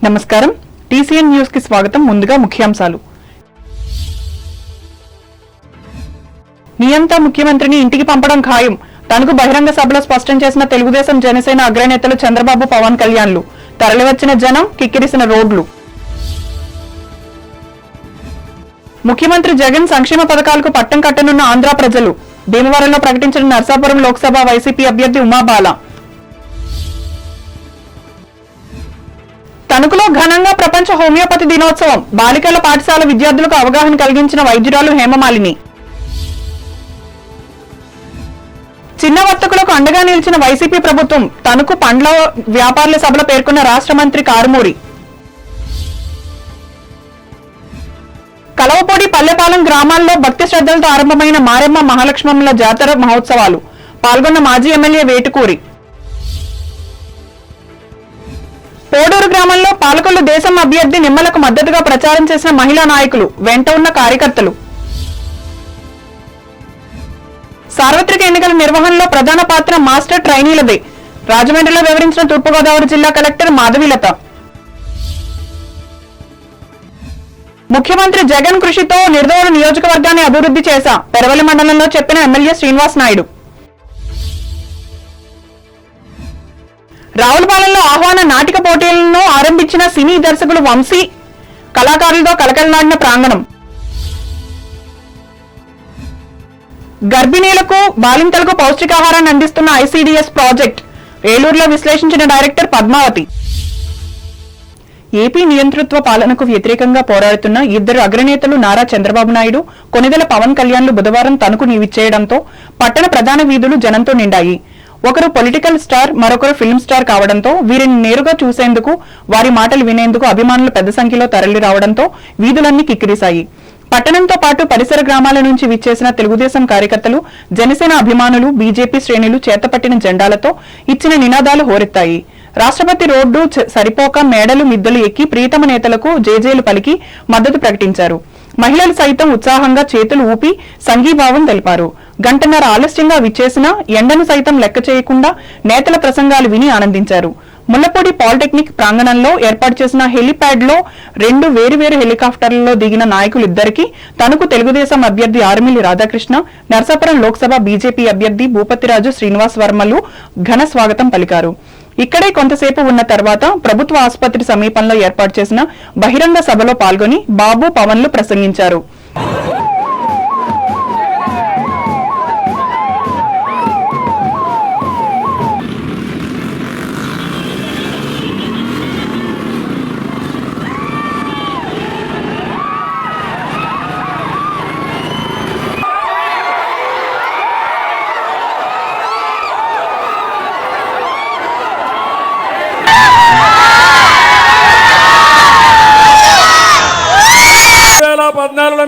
నమస్కారం TCN news కి స్వాగతం. ముందుగా ముఖ్యాంశాలు. నియంత ముఖ్యమంత్రిని ఇంటికి పంపడం ఖాయం. తనకు బహిరంగ సభలో స్పష్టం చేసిన తెలుగుదేశం జనసేన అగ్రనేతలు చంద్రబాబు, పవన్ కళ్యాణ్లు. తరలివచ్చిన జనం, కిక్కిరిసిన రోడ్లు. ముఖ్యమంత్రి జగన్ సంక్షేమ పథకాలకు పట్టం కట్టనున్న ఆంధ్ర ప్రజలు. భీమవరంలో ప్రకటించిన నర్సాపురం లోక్సభ వైసీపీ అభ్యర్థి ఉమాబాల. తణుకులో ఘనంగా ప్రపంచ హోమియోపతి దినోత్సవం. బాలికల పాఠశాల విద్యార్థులకు అవగాహన కలిగించిన వైద్యురాలు హేమమాలిని. చిన్న వర్తకులకు అండగా నిలిచిన వైసీపీ ప్రభుత్వం. తణుకు పండ్ల వ్యాపారుల సభలో పేర్కొన్న రాష్ట్ర మంత్రి కారుమూరి. కలవపూడి, పల్లెపాలెం గ్రామాల్లో భక్తి శ్రద్ధలతో ఆరంభమైన మారెమ్మ మహాలక్ష్మమ్మల జాతర మహోత్సవాలు. పాల్గొన్న మాజీ ఎమ్మెల్యే వేటుకూరి. పోడూరు గ్రామంలో పాలకొల్లు దేశం అభ్యర్థి నిమ్మలకు మద్దతుగా ప్రచారం చేసిన మహిళా నాయకులు, వెంట ఉన్న కార్యకర్తలు. సార్వత్రిక ఎన్నికల నిర్వహణలో ప్రధాన పాత్ర మాస్టర్ ట్రైనీలదే. రాజమండ్రిలో వివరించిన తూర్పుగోదావరి జిల్లా కలెక్టర్ మాధవీలత. ముఖ్యమంత్రి జగన్ కృషితో నిర్దోడు నియోజకవర్గాన్ని అభివృద్ధి చేశా. పెరవలి మండలంలో చెప్పిన ఎమ్మెల్యే శ్రీనివాస్ నాయుడు. రావులపాలెంలో ఆహ్వాన నాటిక పోటీలను ఆరంభించిన సినీ దర్శకులు వంశీ. కళాకారులతో కలకలలాడిన ప్రాంగణం. గర్భిణీలకు, బాలింతలకు పౌష్టికాహారాన్ని అందిస్తున్న ఐసీడీఎస్ ప్రాజెక్ట్. ఏలూరులో విశ్లేషించిన డైరెక్టర్ పద్మావతి. ఏపీ నియంతృత్వ పాలనకు వ్యతిరేకంగా పోరాడుతున్న ఇద్దరు అగ్రనేతలు నారా చంద్రబాబు నాయుడు, కొణిదెల పవన్ కళ్యాణ్లు బుధవారం తణుకు నీవిచ్చేయడంతో పట్టణ ప్రధాన వీధులు జనంతో నిండాయి. ఒకరు పొలిటికల్ స్టార్, మరొకరు ఫిల్మ్ స్టార్ కావడంతో వీరిని నేరుగా చూసేందుకు, వారి మాటలు వినేందుకు అభిమానులు పెద్ద సంఖ్యలో తరలి రావడంతో వీధులన్నీ కిక్కిరిశాయి. పట్టణంతో పాటు పరిసర గ్రామాల నుంచి విచ్చేసిన తెలుగుదేశం కార్యకర్తలు, జనసేన అభిమానులు, బీజేపీ శ్రేణులు చేతపట్టిన జెండాలతో ఇచ్చిన నినాదాలు హోరెత్తాయి. రాష్ట్రపతి రోడ్డు సరిపోక మేడలు, మిద్దెలు ఎక్కి ప్రీతమ నేతలకు జేజేలు పలికి మద్దతు ప్రకటించారు. మహిళలు సైతం ఉత్సాహంగా చేతులు ఊపి సంఘీభావం తెలిపారు. గంటన్నర ఆలస్యంగా విచ్చేసిన ఎండను సైతం లెక్క చేయకుండా నేతల ప్రసంగాలు విని ఆనందించారు. ముళ్లపూడి పాలిటెక్నిక్ ప్రాంగణంలో ఏర్పాటు చేసిన హెలిప్యాడ్ లో 2 వేరువేరు హెలికాప్టర్లలో దిగిన నాయకులిద్దరికీ తణుకు తెలుగుదేశం అభ్యర్థి ఆరుమిల్లి రాధాకృష్ణ, నర్సాపురం లోక్సభ బీజేపీ అభ్యర్థి భూపతిరాజు శ్రీనివాస్ వర్మలు ఘన స్వాగతం పలికారు. ఇక్కడే కొంతసేపు ఉన్న తర్వాత ప్రభుత్వ ఆసుపత్రి సమీపంలో ఏర్పాటు చేసిన బహిరంగ సభలో పాల్గొని బాబు, పవన్లు ప్రసంగించారు.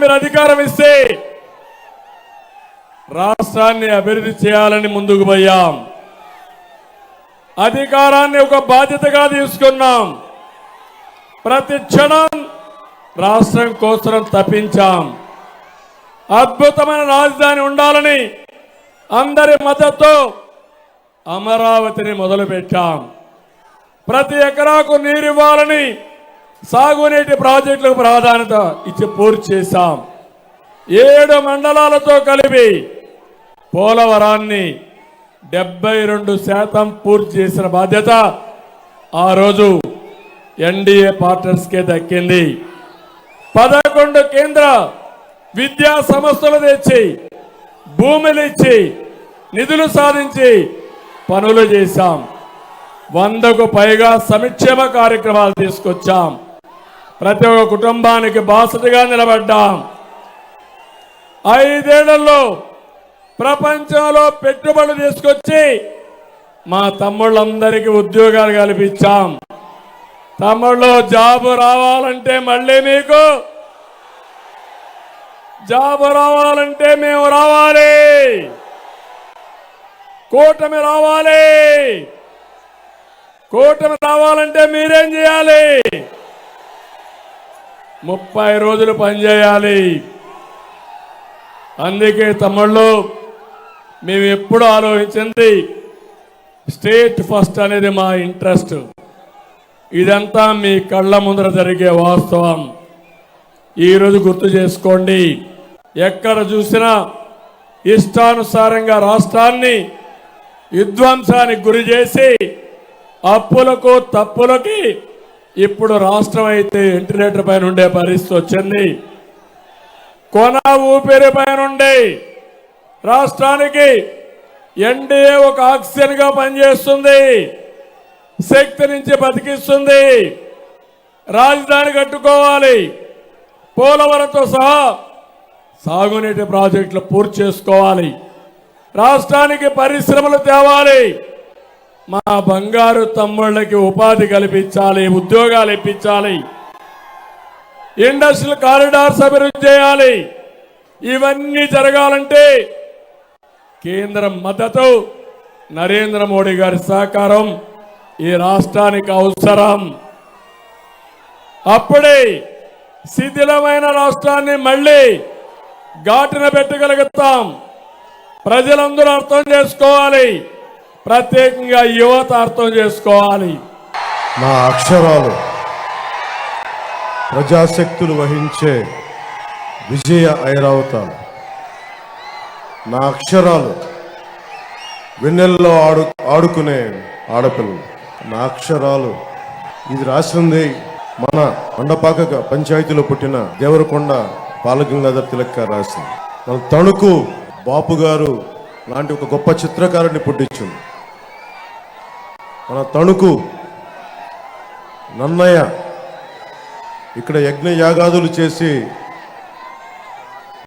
మీరు అధికారం ఇస్తే రాష్ట్రాన్ని అభివృద్ధి చేయాలని ముందుకు పోయాం. అధికారాన్ని ఒక బాధ్యతగా తీసుకున్నాం. ప్రతి క్షణం రాష్ట్రం కోసం తప్పించాం. అద్భుతమైన రాజధాని ఉండాలని అందరి మద్దతుతో అమరావతిని మొదలుపెట్టాం. ప్రతి ఎకరాకు నీరు ఇవ్వాలని సాగునీటి ప్రాజెక్టులకు ప్రాధాన్యత ఇచ్చి పూర్తి చేశాం. 7 మండలాలతో కలిపి పోలవరాన్ని 72% పూర్తి చేసిన బాధ్యత ఆ రోజు ఎన్డీఏ పార్ట్నర్స్కే దక్కింది. 11 కేంద్ర విద్యా సంస్థలు తెచ్చి, భూములు ఇచ్చి, నిధులు సాధించి పనులు చేశాం. 100కు పైగా సంక్షేమ కార్యక్రమాలు తీసుకొచ్చాం. ప్రతి ఒక్క కుటుంబానికి బాసటగా నిలబడ్డాం. 5 ఏళ్లలో ప్రపంచంలో పెట్టుబడులు తీసుకొచ్చి మా తమ్ముళ్ళందరికీ ఉద్యోగాలు కల్పించాం. తమ్ముళ్ళు జాబు రావాలంటే మళ్ళీ మీకు జాబు రావాలంటే మేము రావాలి. కూటమి రావాలి. కూటమి రావాలంటే మీరేం చేయాలి? 30 రోజులు పనిచేయాలి. అందుకే తమ్ముళ్ళు మేము ఎప్పుడు ఆలోచించింది స్టేట్ ఫస్ట్ అనేది మా ఇంట్రెస్ట్. ఇదంతా మీ కళ్ళ ముందర జరిగే వాస్తవం. ఈరోజు గుర్తు చేసుకోండి. ఎక్కడ చూసినా ఇష్టానుసారంగా రాష్ట్రాన్ని విధ్వంసానికి గురి చేసి అప్పులకు తప్పులకి ఇప్పుడు రాష్ట్రం అయితే వెంటిలేటర్ పైన ఉండే పరిస్థితి వచ్చింది. కొన ఊపిరి పైన ఉండే రాష్ట్రానికి ఎన్డీఏ ఒక ఆక్సిజన్ గా పనిచేస్తుంది, శక్తి నుంచి బతికిస్తుంది. రాజధాని కట్టుకోవాలి, పోలవరంతో సహా సాగునీటి ప్రాజెక్టులు పూర్తి చేసుకోవాలి, రాష్ట్రానికి పరిశ్రమలు తేవాలి, మా బంగారు తమ్ముళ్ళకి ఉపాధి కల్పించాలి, ఉద్యోగాలు ఇప్పించాలి, ఇండస్ట్రియల్ కారిడార్స్ అభివృద్ధి చేయాలి. ఇవన్నీ జరగాలంటే కేంద్రం మద్దతు, నరేంద్ర మోడీ గారి సహకారం ఈ రాష్ట్రానికి అవసరం. అప్పుడే శిథిలమైన రాష్ట్రాన్ని మళ్ళీ ఘాటున పెట్టగలుగుతాం. ప్రజలందరూ అర్థం చేసుకోవాలి, ప్రత్యేకంగా యువత అర్థం చేసుకోవాలి. నా అక్షరాలు ప్రజాశక్తులు వహించే విజయ ఐరావతాలు. నా అక్షరాలు వెన్నెల్లో ఆడుకునే ఆడపిల్లలు. నా అక్షరాలు ఇది రాసింది మన మండపాక పంచాయతీలో పుట్టిన దేవరకొండ బాలగంగాధర్ తిలక్ గారు రాసింది. మన తణుకు బాపు గారు లాంటి ఒక గొప్ప చిత్రకారుని పుట్టించింది. మన తణుకు నన్నయ్య ఇక్కడ యజ్ఞ యాగాదులు చేసి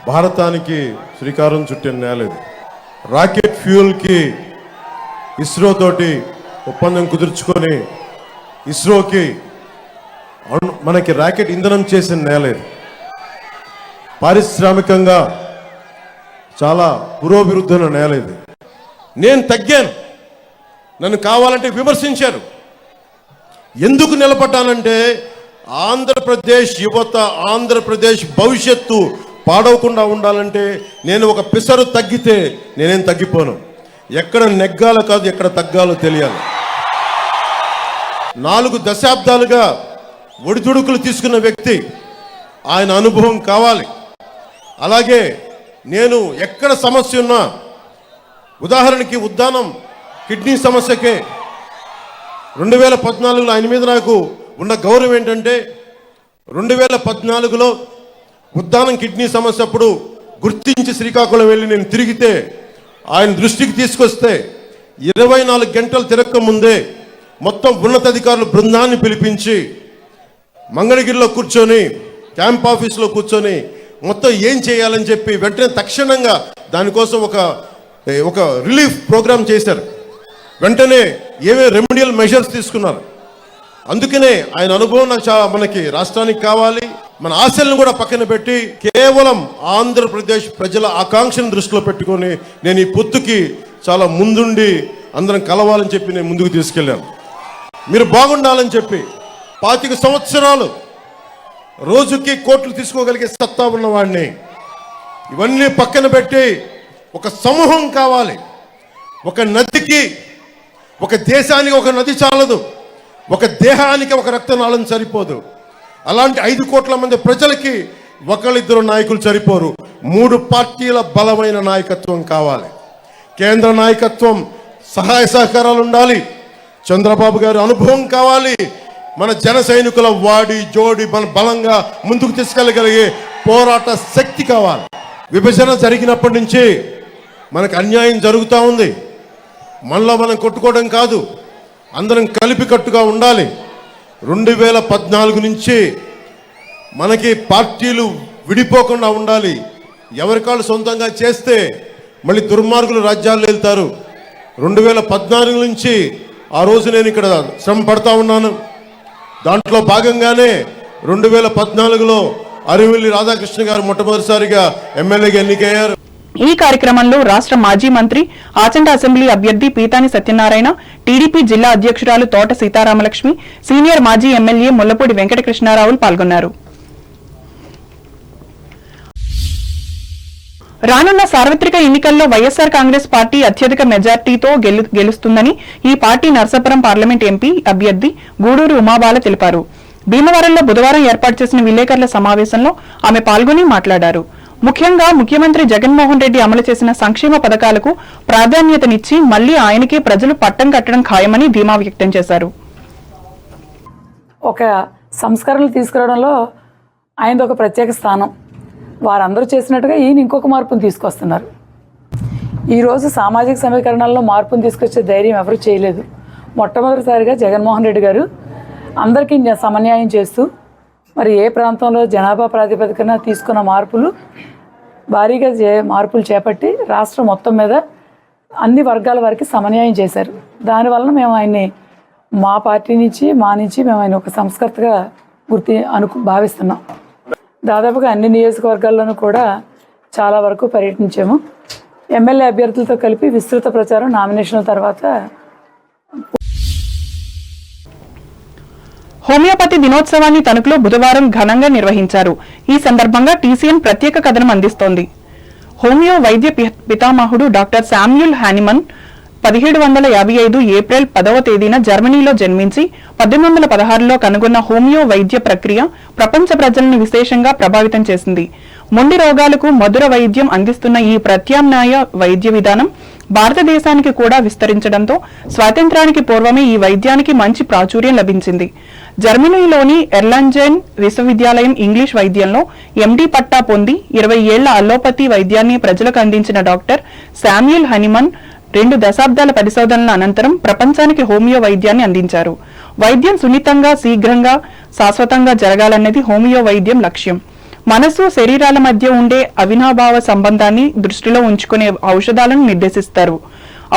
భారతానికి శ్రీకారం చుట్టిన నేలేదు. రాకెట్ ఫ్యూయల్కి ఇస్రో తోటి ఒప్పందం కుదుర్చుకొని ఇస్రోకి మనకి రాకెట్ ఇంధనం చేసిన నేలేదు. పారిశ్రామికంగా చాలా పురోభివృద్ధి నేలేదు. నేను తగ్గాను, నన్ను కావాలంటే విమర్శించారు. ఎందుకు నిలబడ్డానంటే ఆంధ్రప్రదేశ్ యువత, ఆంధ్రప్రదేశ్ భవిష్యత్తు పాడవకుండా ఉండాలంటే నేను ఒక పిసరు తగ్గితే నేనేం తగ్గిపోను. ఎక్కడ నెగ్గాలో కాదు, ఎక్కడ తగ్గాలో తెలియాలి. 4 దశాబ్దాలుగా ఒడిదుడుకులు తీసుకున్న వ్యక్తి, ఆయన అనుభవం కావాలి. అలాగే నేను ఎక్కడ సమస్య ఉన్నా, ఉదాహరణకి ఉద్దానం కిడ్నీ సమస్యకే 2014లో ఆయన మీద నాకు ఉన్న గౌరవం ఏంటంటే 2014లో ఉద్దానం కిడ్నీ సమస్య అప్పుడు గుర్తించి శ్రీకాకుళం వెళ్ళి నేను తిరిగితే ఆయన దృష్టికి తీసుకొస్తే 24 గంటలు తిరక్క ముందే మొత్తం ఉన్నతాధికారుల బృందాన్ని పిలిపించి మంగళగిరిలో కూర్చొని, క్యాంప్ ఆఫీస్లో కూర్చొని మొత్తం ఏం చేయాలని చెప్పి వెంటనే తక్షణంగా దానికోసం ఒక రిలీఫ్ ప్రోగ్రామ్ చేశారు. వెంటనే ఏవే రెమెడియల్ మెజర్స్ తీసుకున్నారు. అందుకనే ఆయన అనుభవం నాకు చాలా మనకి రాష్ట్రానికి కావాలి. మన ఆశలను కూడా పక్కన పెట్టి కేవలం ఆంధ్రప్రదేశ్ ప్రజల ఆకాంక్షను దృష్టిలో పెట్టుకొని నేను ఈ పొత్తుకి చాలా ముందుండి అందరం కలవాలని చెప్పి నేను ముందుకు తీసుకెళ్ళాను. మీరు బాగుండాలని చెప్పి 25 సంవత్సరాలు రోజుకి కోట్లు తీసుకోగలిగే సత్తా ఉన్నవాడిని. ఇవన్నీ పక్కన పెట్టి ఒక సమూహం కావాలి. ఒక నదికి, ఒక దేశానికి ఒక నది చాలదు, ఒక దేహానికి ఒక రక్తనాళం సరిపోదు. అలాంటి 5 కోట్ల మంది ప్రజలకి ఒకళ్ళిద్దరు నాయకులు సరిపోరు. 3 పార్టీల బలమైన నాయకత్వం కావాలి. కేంద్ర నాయకత్వం సహాయ సహకారాలు ఉండాలి. చంద్రబాబు గారి అనుభవం కావాలి. మన జన సైనికుల వాడి జోడి మన బలంగా ముందుకు తీసుకెళ్ళగలిగే పోరాట శక్తి కావాలి. విభజన జరిగినప్పటి నుంచి మనకు అన్యాయం జరుగుతూ ఉంది. మనలో మనం కొట్టుకోవడం కాదు, అందరం కలిపి కట్టుగా ఉండాలి. 2014 నుంచి మనకి పార్టీలు విడిపోకుండా ఉండాలి. ఎవరికాళ్ళు సొంతంగా చేస్తే మళ్ళీ దుర్మార్గులు రాజ్యాలు వెళ్తారు. 2014 నుంచి ఆ రోజు నేను ఇక్కడ శ్రమ పడతా ఉన్నాను. దాంట్లో భాగంగానే 2014లో అరివిల్లి రాధాకృష్ణ గారు మొట్టమొదటిసారిగా ఎమ్మెల్యేగా ఎన్నికయ్యారు. ఈ కార్యక్రమంలో రాష్ట్ర మాజీ మంత్రి, ఆచంట అసెంబ్లీ అభ్యర్థి పీతాని సత్యనారాయణ, టీడీపీ జిల్లా అధ్యక్షురాలు తోట సీతారామలక్ష్మి, సీనియర్ మాజీ ఎమ్మెల్యే ముల్లపూడి వెంకటకృష్ణారావులు పాల్గొన్నారు. రానున్న సార్వత్రిక ఎన్నికల్లో వైఎస్సార్ కాంగ్రెస్ పార్టీ అత్యధిక మెజార్టీతో గెలుస్తుందని ఈ పార్టీ నర్సాపురం పార్లమెంట్ ఎంపీ అభ్యర్థి గూడూరు ఉమాబాల తెలిపారు. భీమవరంలో బుధవారం ఏర్పాటు చేసిన విలేకరుల సమావేశంలో ఆమె పాల్గొని మాట్లాడారు. ముఖ్యంగా ముఖ్యమంత్రి జగన్మోహన్ రెడ్డి అమలు చేసిన సంక్షేమ పథకాలకు ప్రాధాన్యతనిచ్చి మళ్లీ ఆయనకే ప్రజలు పట్టం కట్టడం ఖాయమని ధీమా వ్యక్తం చేశారు. ఒక సంస్కరణలు తీసుకురావడంలో ఆయనది ఒక ప్రత్యేక స్థానం. వారందరూ చేసినట్టుగా ఈయన ఇంకొక మార్పును తీసుకొస్తున్నారు. ఈరోజు సామాజిక సమీకరణాల్లో మార్పును తీసుకొచ్చే ధైర్యం ఎవరు చేయలేదు. మొట్టమొదటిసారిగా జగన్మోహన్ రెడ్డి గారు అందరికీ సమన్యాయం చేస్తూ మరి ఏ ప్రాంతంలో జనాభా ప్రాతిపదికన తీసుకున్న మార్పులు భారీగా మార్పులు చేపట్టి రాష్ట్రం మొత్తం మీద అన్ని వర్గాల వారికి సమన్యాయం చేశారు. దానివలన మేము ఆయన్ని మా పార్టీ నుంచి మేము ఆయన ఒక సంస్కర్తగా భావిస్తున్నాం. దాదాపుగా అన్ని నియోజకవర్గాల్లోనూ కూడా చాలా వరకు పర్యటించాము. ఎమ్మెల్యే అభ్యర్థులతో కలిపి విస్తృత ప్రచారం నామినేషన్ల తర్వాత. హోమియోపతి దినోత్సవాన్ని తణుకులో బుధవారం ఘనంగా నిర్వహించారు. ఈ సందర్భంగా టీసీఎన్ ప్రత్యేక కథనం అందిస్తోంది. హోమియో వైద్య పితామహుడు డాక్టర్ శామ్యూల్ హానిమన్ 1755 ఏప్రిల్ 10వ తేదీన జర్మనీలో జన్మించి 1816లో కనుగొన్న హోమియో వైద్య ప్రక్రియ ప్రపంచ ప్రజలను విశేషంగా ప్రభావితం చేసింది. మొండి రోగాలకు మధుర వైద్యం అందిస్తున్న ఈ ప్రత్యామ్నాయ వైద్య విధానం భారతదేశానికి కూడా విస్తరించడంతో స్వాతంత్ర్యానికి పూర్వమే ఈ వైద్యానికి మంచి ప్రాచుర్యం లభించింది. జర్మనీలోని ఎర్లాంజెన్ విశ్వవిద్యాలయం ఇంగ్లీష్ వైద్యంలో ఎండీ పట్టా పొంది 20 ఏళ్ల అల్లోపతి వైద్యాన్ని ప్రజలకు అందించిన డాక్టర్ శామ్యూల్ హానిమన్ 2 దశాబ్దాల పరిశోధనల అనంతరం ప్రపంచానికి హోమియో వైద్యాన్ని అందించారు. వైద్యం సున్నితంగా, శీఘ్రంగా, శాశ్వతంగా జరగాలన్నది హోమియో వైద్యం లక్ష్యం. మనసు, శరీరాల మధ్య ఉండే అవినాభావ సంబంధాన్ని దృష్టిలో ఉంచుకునే ఔషధాలను నిర్దేశిస్తారు.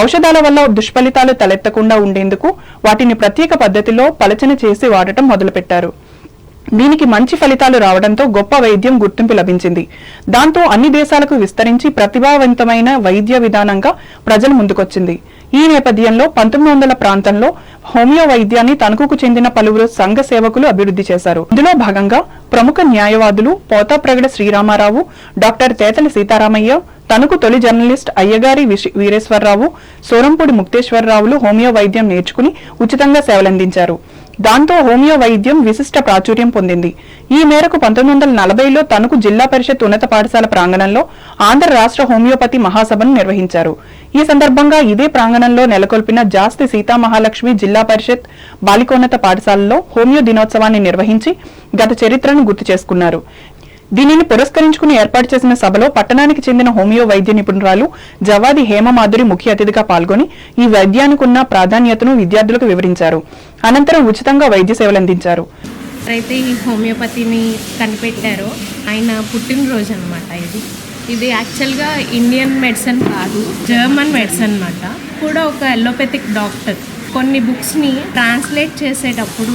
ఔషధాల వల్ల దుష్ఫలితాలు తలెత్తకుండా ఉండేందుకు వాటిని ప్రత్యేక పద్ధతిలో పలచన చేసి వాడటం మొదలుపెట్టారు. దీనికి మంచి ఫలితాలు రావడంతో గొప్ప వైద్యం గుర్తింపు లభించింది. దాంతో అన్ని దేశాలకు విస్తరించి ప్రతిభావంతమైన వైద్య విధానంగా ప్రజలు ముందుకొచ్చింది. ఈ నేపథ్యంలో 1900 ప్రాంతంలో హోమియో వైద్యాన్ని తణుకుకు చెందిన పలువురు సంఘ సేవకులు అభివృద్ధి చేశారు. ఇందులో భాగంగా ప్రముఖ న్యాయవాదులు పోతాప్రగడ శ్రీరామారావు, డాక్టర్ తేతలి సీతారామయ్య, తణుకు తొలి జర్నలిస్ట్ అయ్యగారి వీరేశ్వరరావు, సోరంపూడి ముక్తేశ్వరరావులు హోమియో వైద్యం నేర్చుకుని ఉచితంగా సేవలందించారు. దాంతో హోమియో వైద్యం విశిష్ట ప్రాచుర్యం పొందింది. ఈ మేరకు 1940లో తణుకు జిల్లా పరిషత్ ఉన్నత పాఠశాల ప్రాంగణంలో ఆంధ్ర రాష్ట్ర హోమియోపతి మహాసభను నిర్వహించారు. ఈ సందర్భంగా ఇదే ప్రాంగణంలో నెలకొల్పిన జాస్తి సీతామహాలక్ష్మి జిల్లా పరిషత్ బాలికోన్నత పాఠశాలలో హోమియో దినోత్సవాన్ని నిర్వహించి గత చరిత్రను గుర్తు చేసుకున్నారు. దీనిని పురస్కరించుకుని ఏర్పాటు చేసిన సభలో పట్టణానికి చెందిన హోమియో వైద్య నిపుణురాలు జవాది హేమమాధురి ముఖ్య అతిథిగా పాల్గొని ఈ వైద్యానికి ఉన్న ప్రాధాన్యతను విద్యార్థులకు వివరించారు. అనంతరం ఉచితంగా వైద్య సేవలందించారు. అయితే ఈ హోమియోపతిని కనిపెట్టారో ఆయన పుట్టినరోజు అనమాట. ఇది యాక్చువల్గా ఇండియన్ మెడిసిన్ కాదు, జర్మన్ మెడిసిన్ అనమాట. కూడా ఒక అలోపతిక్ డాక్టర్. కొన్ని బుక్స్ని ట్రాన్స్లేట్ చేసేటప్పుడు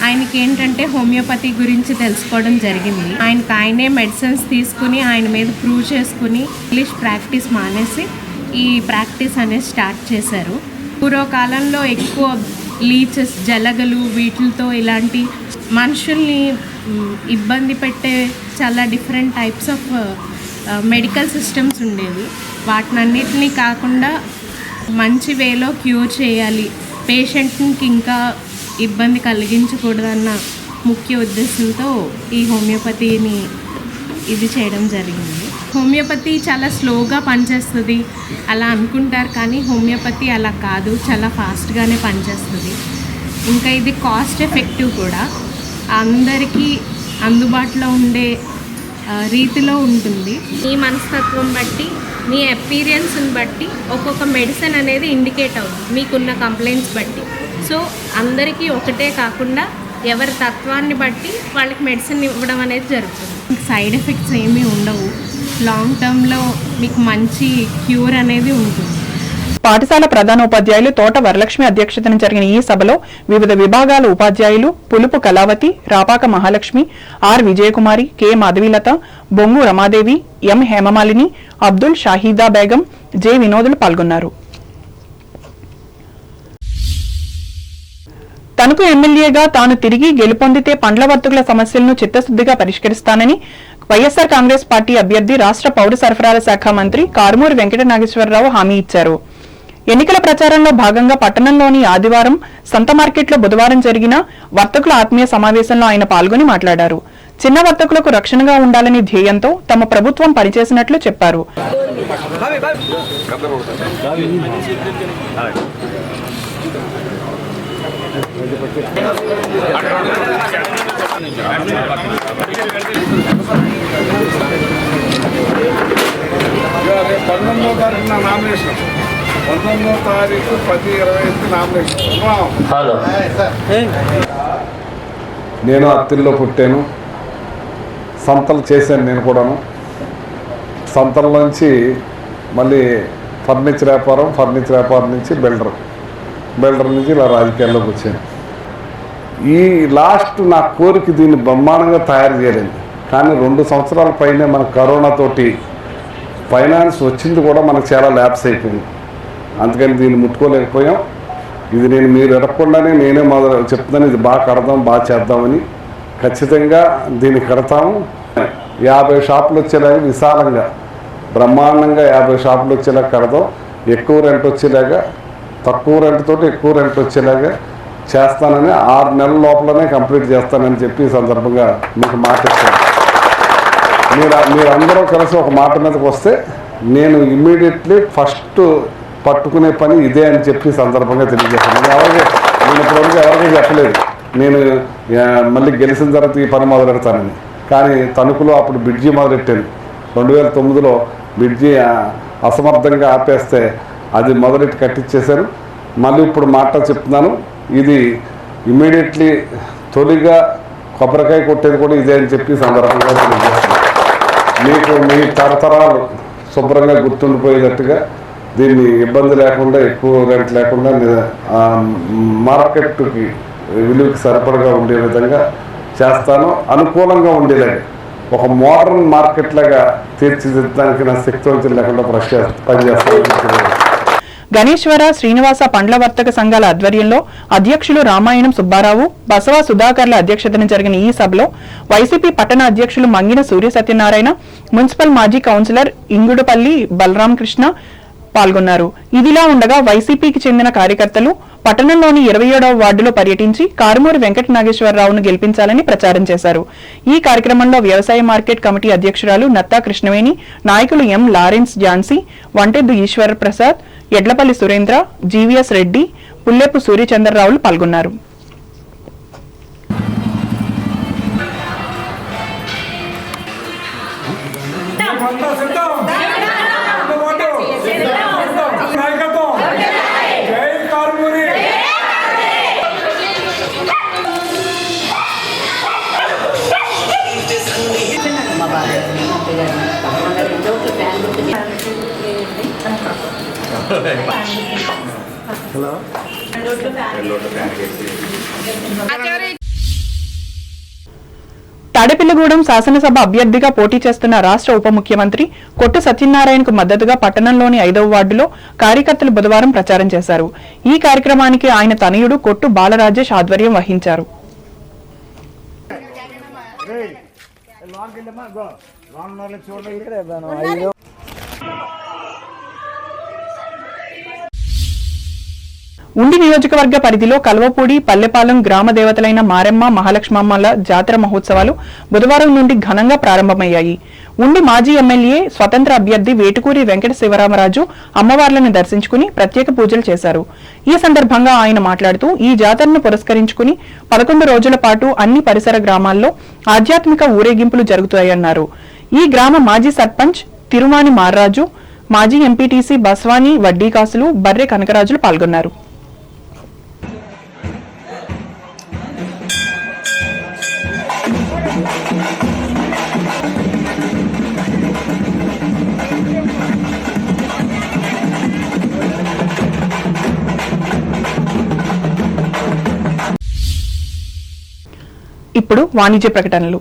ఆయనకి ఏంటంటే హోమియోపతి గురించి తెలుసుకోవడం జరిగింది. ఆయనే మెడిసిన్స్ తీసుకుని ఆయన మీద ప్రూవ్ చేసుకుని ఇంగ్లీష్ ప్రాక్టీస్ మానేసి ఈ ప్రాక్టీస్ అనేది స్టార్ట్ చేశారు. పూర్వకాలంలో ఎక్కువ లీచెస్, జలగలు, వీటితో ఇలాంటి మనుషుల్ని ఇబ్బంది పెట్టే చాలా different types of medical systems ఉండేవి. వాటినన్నిటినీ కాకుండా మంచి వేలో క్యూర్ చేయాలి, పేషెంట్కి ఇంకా ఇబ్బంది కలిగించకూడదన్న ముఖ్య ఉద్దేశంతో ఈ హోమియోపతిని ఇది చేయడం జరిగింది. హోమియోపతి చాలా స్లోగా పనిచేస్తుంది అలా అనుకుంటారు, కానీ హోమియోపతి అలా కాదు, చాలా ఫాస్ట్గానే పనిచేస్తుంది. ఇంకా ఇది కాస్ట్ ఎఫెక్టివ్ కూడా, అందరికీ అందుబాటులో ఉండే రీతిలో ఉంటుంది. ఈ మనస్తత్వం బట్టి, మీ ఎక్స్పీరియన్స్ని బట్టి ఒక్కొక్క మెడిసిన్ అనేది ఇండికేట్ అవుతుంది మీకున్న కంప్లైంట్స్ బట్టి. సో అందరికీ ఒకటే కాకుండా ఎవరి తత్వాన్ని బట్టి వాళ్ళకి మెడిసిన్ ఇవ్వడం అనేది జరుగుతుంది. సైడ్ ఎఫెక్ట్స్ ఏమీ ఉండవు. లాంగ్ టర్మ్లో మీకు మంచి క్యూర్ అనేది ఉంటుంది. పాఠశాల ప్రధానోపాధ్యాయులు తోట వరలక్ష్మి అధ్యక్షతన జరిగిన ఈ సభలో వివిధ విభాగాల ఉపాధ్యాయులు పులుపు కళావతి, రాపాక మహాలక్ష్మి, ఆర్ విజయకుమారి, కె మాధవీలత, బొంగు రమాదేవి, ఎం హేమమాలిని, అబ్దుల్ షాహీదా బేగం, జె వినోదులు పాల్గొన్నారు. తణుకు ఎమ్మెల్యేగా తాను తిరిగి గెలుపొందితే పండ్ల వర్తకుల సమస్యలను చిత్తశుద్దిగా పరిష్కరిస్తానని వైఎస్సార్ కాంగ్రెస్ పార్టీ అభ్యర్థి రాష్ట్ర పౌర సరఫరాల శాఖ మంత్రి కారుమూరి వెంకట నాగేశ్వరరావు హామీ ఇచ్చారు. ఎన్నికల ప్రచారంలో భాగంగా పట్టణంలోని ఆదివారం సంత మార్కెట్లో బుధవారం జరిగిన వర్తకుల ఆత్మీయ సమావేశంలో ఆయన పాల్గొని మాట్లాడారు. చిన్న వర్తకులకు రక్షణగా ఉండాలని ధ్యేయంతో తమ ప్రభుత్వం పనిచేసినట్లు చెప్పారు. నామినేషన్ 19వ తారీఖు 10/25 నామినేషన్. హలో, నేను అత్తిల్లో పుట్టాను, సంతలు చేశాను. నేను కూడాను సంతల్లోంచి మళ్ళీ ఫర్నిచర్ వ్యాపారం నుంచి బిల్డర్ నుంచి ఇలా రాజకీయాల్లోకి వచ్చాను. ఈ లాస్ట్ నా కోరిక దీన్ని బ్రహ్మాండంగా తయారు చేయలేదు. కానీ 2 సంవత్సరాల పైనే మనకు కరోనాతోటి ఫైనాన్స్ వచ్చింది కూడా మనకు చాలా ల్యాప్స్ అయిపోయింది. అందుకని దీన్ని ముట్టుకోలేకపోయాం. ఇది మీరు ఎడకుండానే నేనే చెప్తున్నాను, ఇది బాగా కడదాం, బాగా చేద్దామని. ఖచ్చితంగా దీన్ని కడతాము. 50 షాపులు వచ్చేలాగా విశాలంగా బ్రహ్మాండంగా 50 షాపులు వచ్చేలాగా కడదాం. ఎక్కువ రెంట్ వచ్చేలాగా, తక్కువ రెంట్ తోటి ఎక్కువ రెంట్ వచ్చేలాగా చేస్తానని 6 నెలల లోపలనే కంప్లీట్ చేస్తానని చెప్పి ఈ సందర్భంగా మీకు మాట ఇస్తాను. మీరందరూ కలిసి ఒక మాట మీదకి వస్తే నేను ఇమ్మీడియట్లీ ఫస్ట్ పట్టుకునే పని ఇదే అని చెప్పి సందర్భంగా తెలియజేస్తాను. నేను ఇప్పటివరకు ఎవరికీ చెప్పలేదు నేను మళ్ళీ గెలిచిన తర్వాత ఈ పని మొదలెడతానని. కానీ తణుకులో అప్పుడు బ్రిడ్జి మొదలెట్టాను. 2009లో బ్రిడ్జి అసమర్థంగా ఆపేస్తే అది మొదలెట్టి కట్టించేశారు. మళ్ళీ ఇప్పుడు మాట చెప్తున్నాను, ఇది ఇమ్మీడియట్లీ తొలిగా కొబ్బరికాయ కొట్టేది కూడా ఇదే అని చెప్పి సందర్భంగా తెలియజేస్తాను. మీకు మీ తరతరాలు శుభ్రంగా గుర్తుండిపోయేటట్టుగా దీన్ని ఇబ్బంది లేకుండా, ఎక్కువ రేట్ లేకుండా మార్కెట్కి విలువకి సరిపడగా ఉండే విధంగా చేస్తాను. అనుకూలంగా ఉండేలాగా ఒక మోడర్న్ మార్కెట్ లాగా తీర్చిదిద్దడానికి నా శక్తివంతులు లేకుండా పనిచేస్తాను. గణేశ్వర శ్రీనివాస పండ్ల వర్తక సంఘాల ఆధ్వర్యంలో అధ్యక్షులు రామాయణం సుబ్బారావు, బసవ సుధాకర్ల అధ్యక్షతన జరిగిన ఈ సభలో వైసీపీ పట్టణ అధ్యక్షులు మంగిన సూర్య సత్యనారాయణ, మున్సిపల్ మాజీ కౌన్సిలర్ ఇంగుడుపల్లి బలరామకృష్ణ పాల్గొన్నారు. ఇదిలా ఉండగా వైసీపీకి చెందిన కార్యకర్తలు పట్టణంలోని 27వ వార్డులో పర్యటించి కారుమూరి వెంకట నాగేశ్వరరావును గెలిపించాలని ప్రచారం చేశారు. ఈ కార్యక్రమంలో వ్యవసాయ మార్కెట్ కమిటీ అధ్యక్షురాలు నత్తా కృష్ణవేణి, నాయకులు ఎం లారెన్స్ ఝాన్సీ, వంటెద్దు ఈశ్వర ప్రసాద్, ఎడ్లపల్లి సురేంద్ర, జీవీఎస్ రెడ్డి, పుల్లెపు సూర్యచంద్రరావులు పాల్గొన్నారు. తాడేపల్లిగూడెం శాసనసభ అభ్యర్థిగా పోటీ చేస్తున్న రాష్ట్ర ఉప ముఖ్యమంత్రి కొట్టు సత్యనారాయణకు మద్దతుగా పట్టణంలోని 5వ వార్డులో కార్యకర్తలు బుధవారం ప్రచారం చేశారు. ఈ కార్యక్రమానికి ఆయన తనయుడు కొట్టు బాలరాజేష్ ఆధ్వర్యం వహించారు. ఉండి నియోజకవర్గ పరిధిలో కల్వపూడి, పల్లెపాలెం గ్రామ దేవతలైన మారెమ్మ, మహాలక్ష్మమ్మల జాతర మహోత్సవాలు బుధవారం నుండి ఘనంగా ప్రారంభమయ్యాయి. ఉండి మాజీ ఎమ్మెల్యే, స్వతంత్ర అభ్యర్థి వేటుకూరి వెంకట శివరామరాజు అమ్మవార్లను దర్శించుకుని ప్రత్యేక పూజలు చేశారు. ఈ సందర్భంగా ఆయన మాట్లాడుతూ ఈ జాతరను పురస్కరించుకుని 11 రోజుల పాటు అన్ని పరిసర గ్రామాల్లో ఆధ్యాత్మిక ఊరేగింపులు జరుగుతాయన్నారు. ఈ గ్రామ మాజీ సర్పంచ్ తిరుమాని మార్రాజు, మాజీ ఎంపీటీసీ బస్వాని వడ్డీకాసులు, బర్రె కనకరాజులు పాల్గొన్నారు. ఇప్పుడు వాణిజ్య ప్రకటనలు.